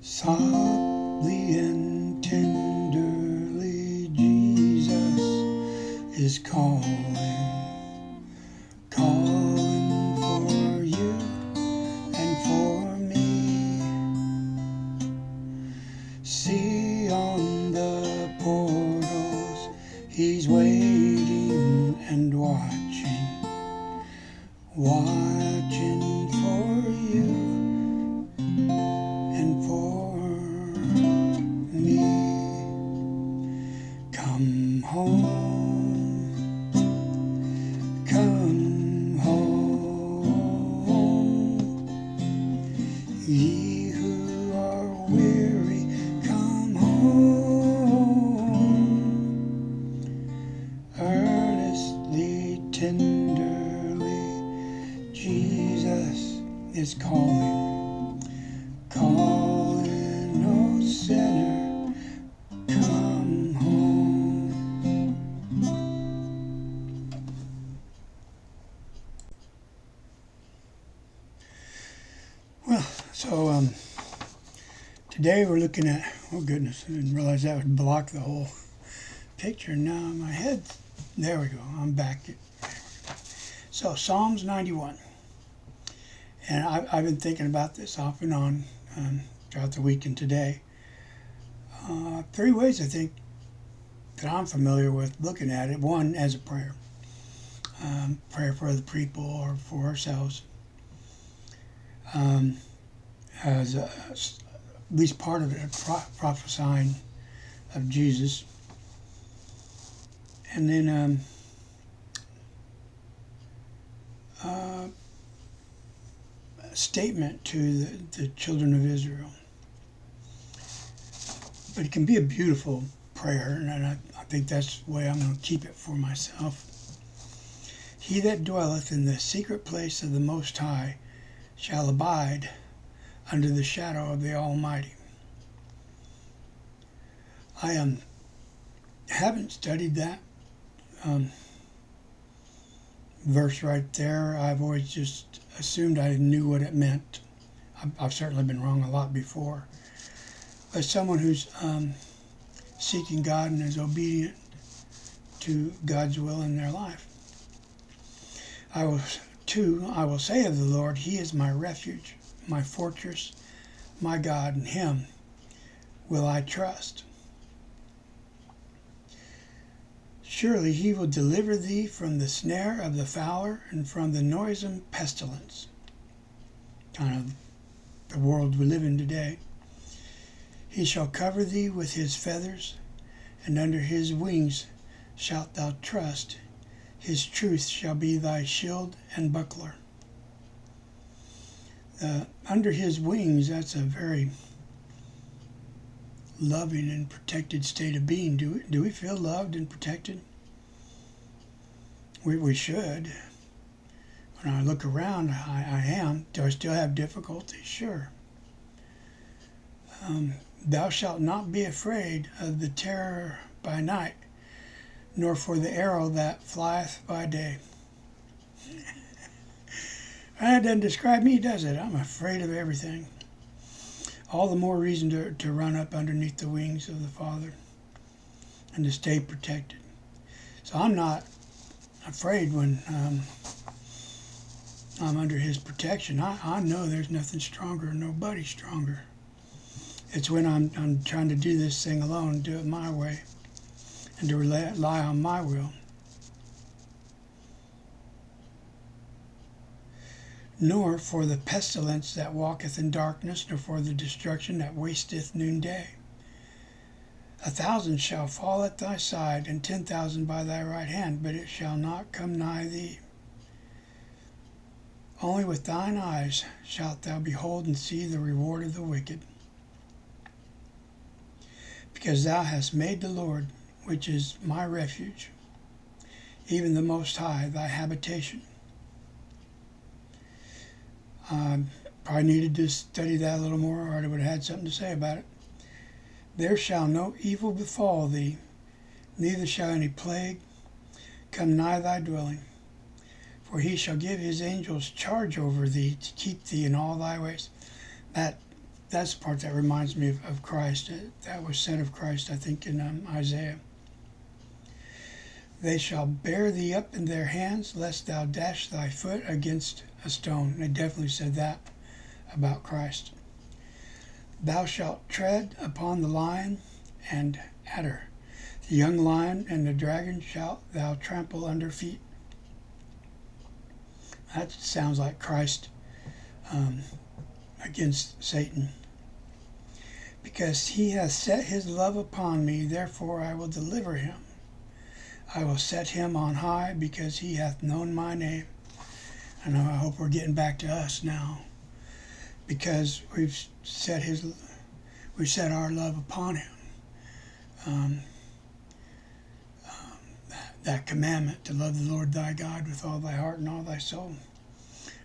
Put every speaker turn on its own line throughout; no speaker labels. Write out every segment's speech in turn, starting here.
Softly and tenderly Jesus is calling, calling for you and for me. See on the portals, he's waiting and watching, watching for you and for me. Come home, come home, ye who are weary, come home. Earnestly, tenderly, Jesus is calling, calling, oh sinner, come home. Well, so today we're looking at, oh goodness, I didn't realize that would block the whole picture. Now my head, there we go, I'm back. So Psalms 91. And I've been thinking about this off and on throughout the week and today. 3 ways I think that I'm familiar with looking at it. One, as a prayer. Prayer for other people or for ourselves. As at least part of it, prophesying of Jesus. And then a statement to the children of Israel. But it can be a beautiful prayer, and I think that's the way I'm going to keep it for myself. He that dwelleth in the secret place of the Most High shall abide under the shadow of the Almighty. I haven't studied that verse right there. I've always just assumed I knew what it meant. I've certainly been wrong a lot before. But someone who's seeking God and is obedient to God's will in their life. I will say of the Lord, he is my refuge, my fortress, my God, in him will I trust. Surely he will deliver thee from the snare of the fowler and from the noisome pestilence. Kind of the world we live in today. He shall cover thee with his feathers, and under his wings shalt thou trust. His truth shall be thy shield and buckler. Under his wings, that's a very loving and protected state of being. Do we feel loved and protected? We should. When I look around, I am. Do I still have difficulties? Sure. Thou shalt not be afraid of the terror by night, nor for the arrow that flieth by day. That doesn't describe me, does it? I'm afraid of everything. All the more reason to run up underneath the wings of the Father and to stay protected. So I'm not afraid when I'm under his protection. I know there's nothing stronger, nobody stronger. It's when I'm trying to do this thing alone, do it my way, and to rely on my will. Nor for the pestilence that walketh in darkness, nor for the destruction that wasteth noonday. 1,000 shall fall at thy side, and 10,000 by thy right hand, but it shall not come nigh thee. Only with thine eyes shalt thou behold and see the reward of the wicked. Because thou hast made the Lord, which is my refuge, even the Most High, thy habitation. Probably needed to study that a little more, or I would have had something to say about it. There shall no evil befall thee, neither shall any plague come nigh thy dwelling. For he shall give his angels charge over thee to keep thee in all thy ways. That that's the part that reminds me of Christ. That was said of Christ, I think, in Isaiah. They shall bear thee up in their hands, lest thou dash thy foot against a stone. They definitely said that about Christ. Thou shalt tread upon the lion and adder. The young lion and the dragon shalt thou trample under feet. That sounds like Christ against Satan. Because he hath set his love upon me, therefore I will deliver him. I will set him on high, because he hath known my name. And I hope we're getting back to us now, because we've set our love upon him. That commandment to love the Lord thy God with all thy heart and all thy soul.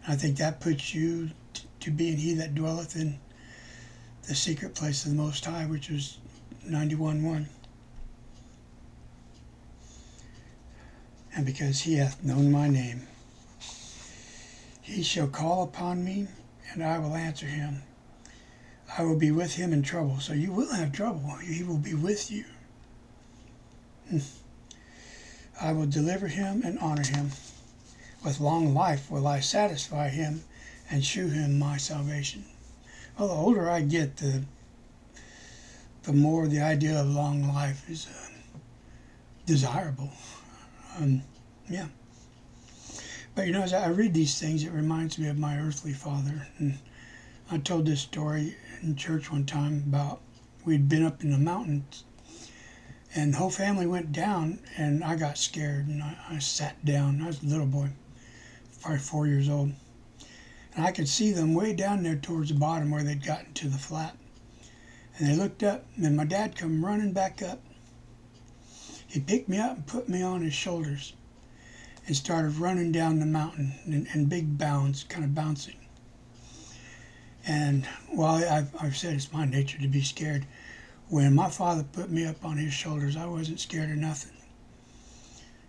And I think that puts you to being he that dwelleth in the secret place of the Most High, which is 91:1. And because he hath known my name, he shall call upon me, and I will answer him. I will be with him in trouble. So you will have trouble. He will be with you. I will deliver him and honor him. With long life will I satisfy him and shew him my salvation. Well, the older I get, the more the idea of long life is desirable. Yeah. But you know, as I read these things, it reminds me of my earthly father. And I told this story in church one time about we'd been up in the mountains, and the whole family went down, and I got scared, and I sat down. I was a little boy, probably 4 years old. And I could see them way down there towards the bottom where they'd gotten to the flat. And they looked up, and my dad come running back up. He picked me up and put me on his shoulders and started running down the mountain in big bounds, kind of bouncing. And while I've said it's my nature to be scared, when my father put me up on his shoulders, I wasn't scared of nothing.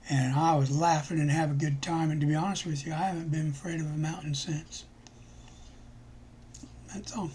And I was laughing and having a good time. And to be honest with you, I haven't been afraid of a mountain since. That's all.